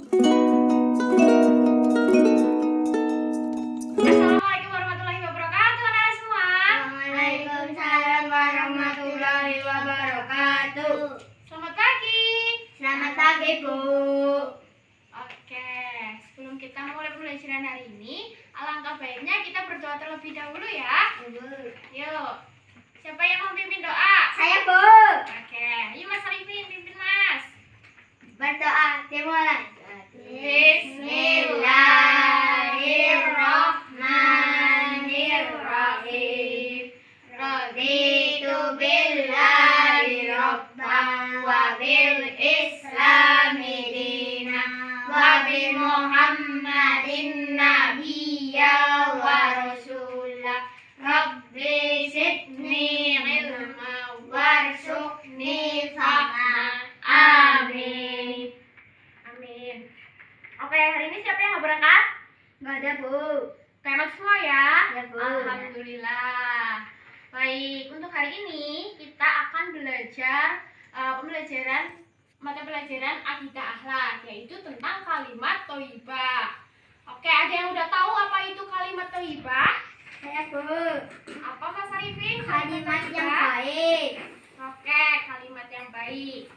Assalamualaikum warahmatullahi wabarakatuh, anak semua. Waalaikumsalam warahmatullahi wabarakatuh. Selamat pagi. Selamat pagi, Bu. Oke, sebelum kita mulai pembelajaran hari ini, alangkah baiknya kita berdoa terlebih dahulu ya. Yuk, siapa yang mau pimpin doa? Saya, Bu. Oke, yuk Mas Arifin, pimpin Mas. Berdoa dimulai. Bismillahirrahmanirrahim. Raditu billahi rabban wa bil islami dinan wa bi Muhammadin nabiyya wa rasulah. Rabbi zidni ilma warzuqni fahma. Amin. Amin. Oke, hari ini siapa yang mau berangkat? Nggak ada, Bu. Selamat semua ya. Ya, Bu. Alhamdulillah. Baik, untuk hari ini kita akan belajar pembelajaran mata pelajaran akidah akhlak, yaitu tentang kalimat thayyibah. Oke, ada yang udah tahu apa itu kalimat thayyibah? Saya, Bu. Apa Mas Arifin? Kalimat yang thayyibah? baik. Oke, kalimat yang baik.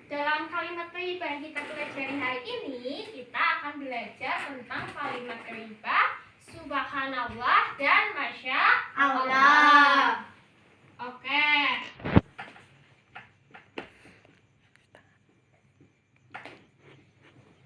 Dalam kalimat thayyibah yang kita pelajari hari ini, kita akan belajar tentang kalimat thayyibah, subhanallah dan masya Allah. Oke.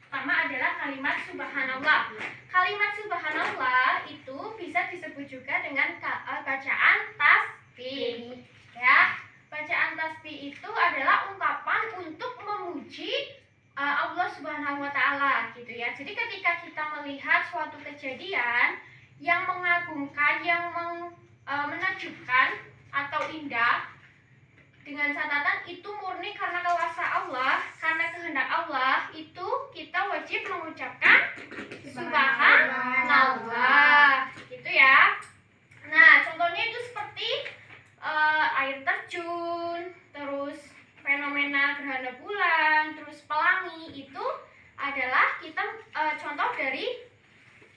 Pertama adalah kalimat subhanallah. Kalimat subhanallah itu bisa disebut juga dengan bacaan tasbih. Ya, bacaan tasbih itu adalah ungkapan untuk memuji Allah Subhanahu wa taala gitu ya. Jadi ketika kita melihat suatu kejadian yang mengagumkan, yang menakjubkan atau indah, dengan catatan itu murni karena kuasa Allah, karena kehendak Allah, itu kita wajib mengucapkan subhanallah gitu ya. Nah, contohnya itu seperti air terjun, terus fenomena gerhana bulan, terus pelangi, itu adalah kita contoh dari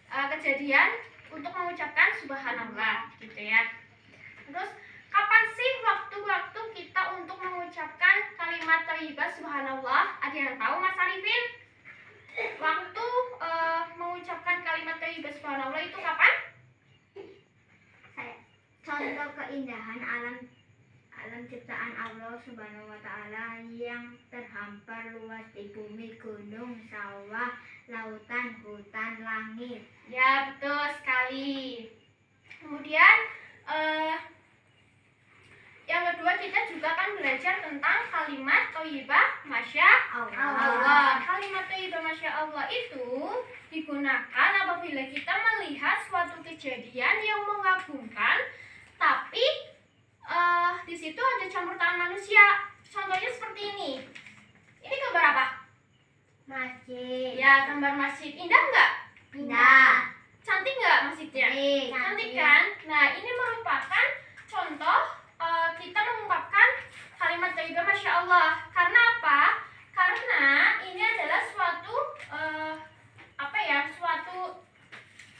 kejadian untuk mengucapkan subhanallah gitu ya. Terus kapan sih waktu-waktu kita untuk mengucapkan kalimat thayyibah subhanallah? Ada yang tahu Mas Arifin? Waktu mengucapkan kalimat thayyibah subhanallah itu kapan? Contoh keindahan alam ciptaan Allah Subhanahu wa taala yang terhampar luas di bumi, gunung, sawah, lautan, hutan, langit. Ya, betul sekali. Kemudian yang kedua, kita juga akan belajar tentang kalimat thayyibah masya Allah. Kalimat thayyibah masya Allah itu digunakan apabila kita melihat suatu kejadian yang mengagumkan, tapi di situ ada campur tangan manusia. Contohnya seperti ini. Ini gambar apa? Masjid. Ya, gambar masjid. Indah nggak? Indah. Cantik nggak masjidnya? Cantik. Cantik kan? Nah, ini merupakan contoh kita mengungkapkan kalimat thayyibah masya Allah. Karena apa? Karena ini adalah suatu suatu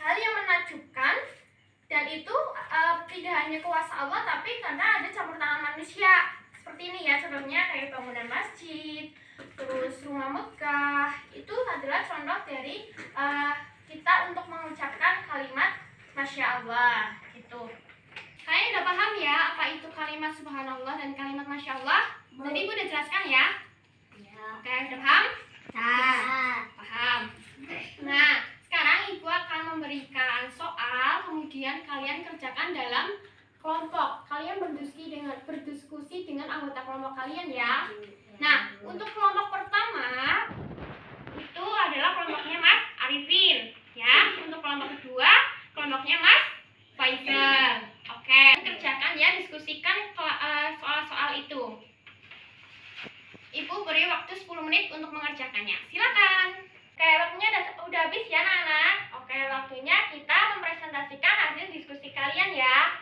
hal yang menakjubkan, dan itu tidak hanya kuasa Allah, tapi karena ada campur tangan manusia. Seperti ini ya, contohnya kayak bangunan masjid, terus rumah megah. Itu adalah contoh dari kita untuk mengucapkan kalimat masya Allah gitu. Kalian udah paham ya apa itu kalimat subhanallah dan kalimat masya Allah? Tadi Ibu udah jelaskan ya? Ya. Oke, udah paham? Paham. Nah, sekarang Ibu akan memberikan soal, kemudian kalian kerjakan dalam kelompok. Kalian berdiskusi dengan anggota kelompok kalian ya. Nah, untuk kelompok pertama itu adalah kelompoknya Mas Arifin ya. Untuk kelompok kedua kelompoknya Mas Faisal. Oke, kerjakan ya, diskusikan soal-soal itu. Ibu beri waktu 10 menit untuk mengerjakannya. Silakan. Oke, waktunya udah habis ya anak-anak. Oke, waktunya kita mempresentasikan hasil diskusi kalian ya.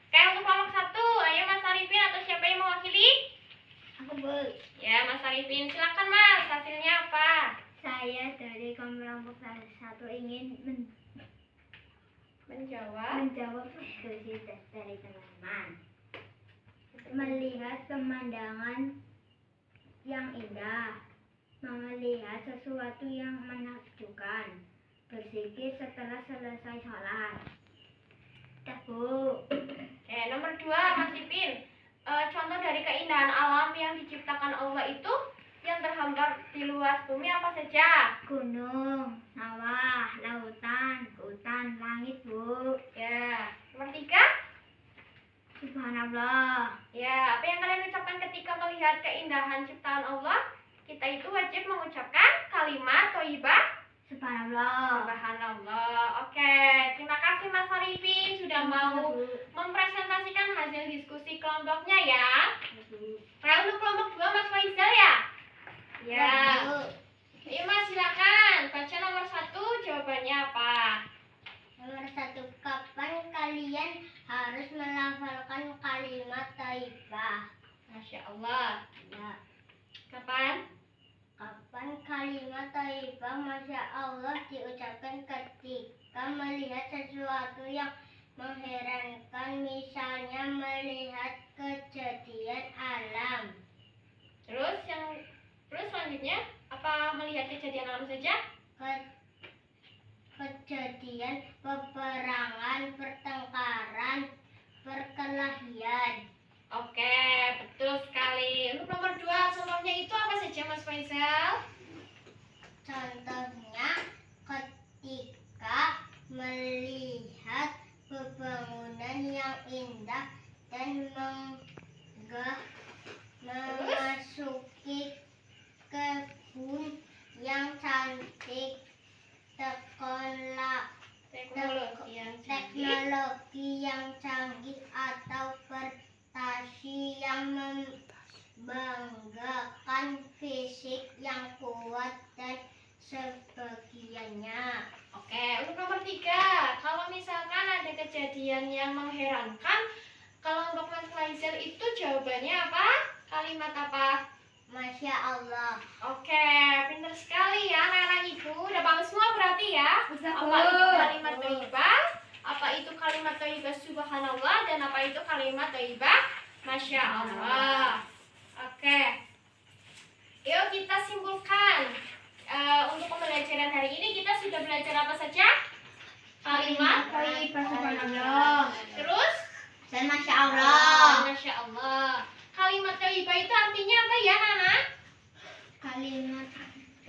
Oke, untuk kelompok 1, ayo Mas Arifin atau siapa yang mewakili? Aku, Bu. Ya, Mas Arifin, silakan Mas, hasilnya apa? Saya dari kelompok 1 ingin menjawab diskusi dari teman-teman. Melihat pemandangan yang indah, melihat sesuatu yang menakjubkan, berzikir setelah selesai sholat. Bu. Oke, nomor 2, Mas Ipin. Contoh dari keindahan alam yang diciptakan Allah itu yang terhampar di luas bumi apa saja? Gunung, sawah, lautan, hutan, langit, Bu. Ya. Nomor 3. Subhanallah. Ya, apa yang kalian ucapkan ketika melihat keindahan ciptaan Allah? Kita itu wajib mengucapkan kalimat thayyibah Subhanallah. Subhanallah. Oke, terima kasih Mas Arifin sudah mau mempresentasikan hasil diskusi kelompoknya ya. Nah, untuk kelompok 2 Mas Faizal ya? Ya. Ayo Mas, silakan. Baca nomor 1, jawabannya apa? Nomor 1, kapan kalian harus melafalkan kalimat thayyibah? Masya Allah. Ya. Kapan? Kapan kalimat thayyibah Masya Allah diucapkan ketika melihat sesuatu yang mengherankan, misalnya melihat kejadian alam. Terus selanjutnya apa melihat kejadian alam saja? Kejadian peperangan, pertengkaran, perkelahian. Oke, betul sekali. Untuk nomor 2, contohnya itu apa saja Mas Faizal? Contohnya ketika melihat pebangunan yang indah dan memasuki kebun yang cantik, teknologi yang canggih atau prestasi yang membanggakan, fisik yang kuat dan sebagainya. Oke, untuk nomor 3, kalau misalkan ada kejadian yang mengherankan, kelompok Mas Faizal itu jawabannya apa? Kalimat apa? Masya Allah. Oke, pintar sekali ya anak-anak ibu. Udah paham semua berarti ya? Apa itu kalimat thayyibah? Apa itu kalimat thayyibah subhanallah? Dan apa itu kalimat thayyibah Masya Allah? Oke. Yuk kita simpulkan. Untuk pembelajaran hari ini kita sudah belajar apa saja? Kalimat thayyibah subhanallah. Terus? Dan Masya Allah. Masya Allah. Kalimat thayyibah itu artinya apa ya, Nana?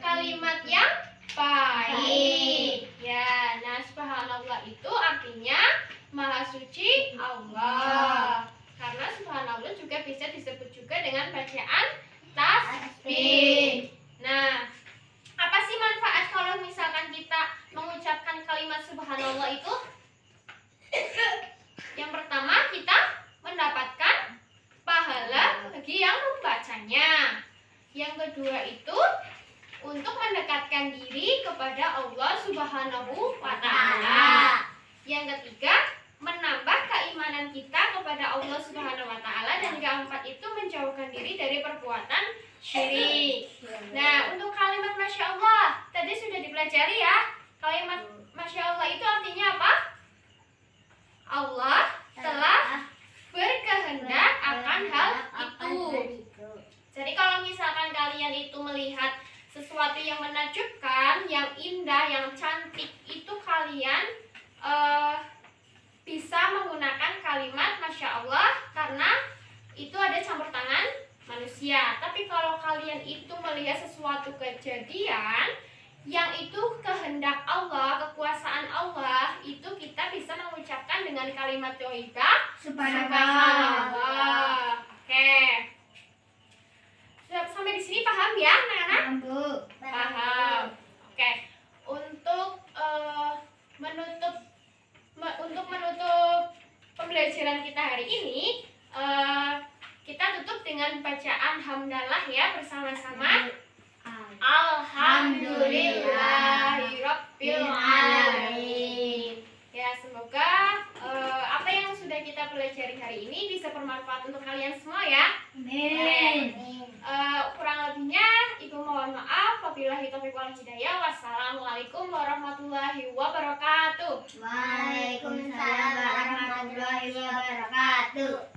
Kalimat yang baik. Ya, nah subhanallah itu artinya maha suci Allah. Karena subhanallah juga bisa disebut juga dengan bacaan tasbih. Nah, apa sih manfaat kalau misalkan kita mengucapkan kalimat subhanallah itu? Yang pertama, kita mendapatkan pahala bagi yang membacanya. Yang kedua itu untuk mendekatkan diri kepada Allah Subhanahu wa Ta'ala. Yang ketiga, menambah keimanan kita kepada Allah Subhanahu wa Ta'ala. Dan keempat itu menjauhkan diri dari perbuatan syirik. Nah, untuk kalimat Masya Allah tadi sudah dipelajari ya. Kalimat Masya Allah itu artinya apa? Allah telah berkehendak akan hal itu. Jadi kalau misalkan kalian itu melihat sesuatu yang menakjubkan, yang indah, yang cantik, itu kalian bisa menggunakan kalimat Masya Allah karena itu ada campur tangan manusia. Tapi kalau kalian itu melihat sesuatu kejadian yang itu kehendak Allah, kekuasaan Allah, itu kita bisa mengucapkan dengan kalimat thayyibah subhanallah. Oke. Sampai di sini paham ya, anak-anak? Paham. Oke. Untuk menutup pembelajaran kita hari ini, kita tutup dengan bacaan hamdalah ya bersama-sama. Alhamdulillahirabbil alamin. Ya, semoga apa yang sudah kita pelajari hari ini bisa bermanfaat untuk kalian semua ya. Amin. Kurang lebihnya Ibu mohon maaf. Wabillahi taufiq wal hidayah. Wassalamualaikum warahmatullahi wabarakatuh. Waalaikumsalam warahmatullahi wabarakatuh.